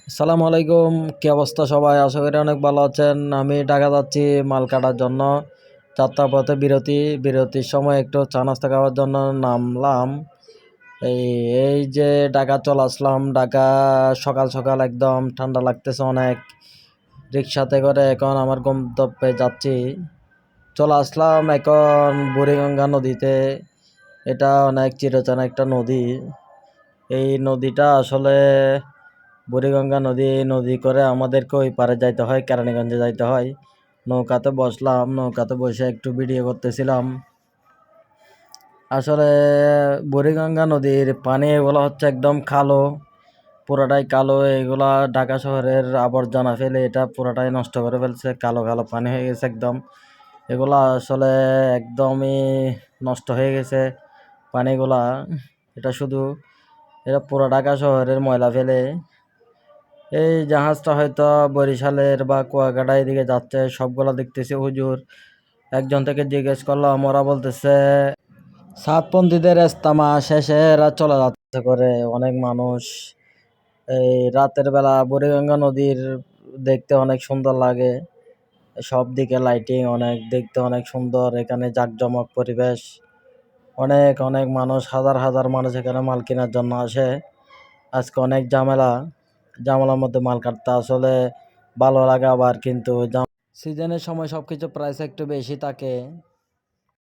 আসসালামু আলাইকুম। কি অবস্থা সবাই? আশা করি অনেক ভালো আছেন। আমি ঢাকা যাচ্ছি মাল কাটার জন্য। যাত্রার পথে বিরতির সময় একটু চা নাস্তা খাওয়ার জন্য নামলাম। এই এই যে ঢাকা চলে আসলাম। ঢাকা সকাল সকাল একদম ঠান্ডা লাগতেছে অনেক। রিক্সাতে করে এখন আমার গন্তব্যে যাচ্ছি। চলে আসলাম এখন বুড়িগঙ্গা নদীতে। এটা অনেক চিরচেনা একটা নদী। এই নদীটা আসলে বুড়িগঙ্গা নদী করে আমাদেরকে ওই পারে যাইতে হয়, কেরানীগঞ্জে যাইতে হয়। নৌকাতে বসলাম, নৌকাতে বসে একটু ভিডিও করতেছিলাম। আসলে বুড়িগঙ্গা নদীর পানি এগুলো হচ্ছে একদম কালো, পুরাটাই কালো। এগুলা ঢাকা শহরের আবর্জনা ফেলে এটা পুরাটাই নষ্ট করে ফেলছে, কালো কালো পানি হয়ে গেছে একদম। এগুলা আসলে একদমই নষ্ট হয়ে গেছে পানিগুলা। এটা শুধু এটা পুরো ঢাকা শহরের ময়লা ফেলে। এই জাহাজটা হয়তো বরিশালের বা কুয়াকাটা এদিকে যাচ্ছে, সবগুলা দেখতেছি হুজুর। একজন থেকে জিজ্ঞেস করলাম, ওরা বলতেছে সাতপন্থীদের ইস্তেমা শেষে এরা চলে যাচ্ছে করে অনেক মানুষ। এই রাতের বেলা বুড়িগঙ্গা নদীর দেখতে অনেক সুন্দর লাগে। সব দিকে লাইটিং, অনেক দেখতে অনেক সুন্দর। এখানে জাঁকজমক পরিবেশ। অনেক অনেক মানুষ, হাজার হাজার মানুষ এখানে মাল কেনার জন্য আসে। আজকে অনেক ঝামেলার মধ্যে মাল কাটতে আসলে ভালো লাগে। আবার কিন্তু সিজনের সময় সবকিছু প্রাইস একটু বেশি থাকে।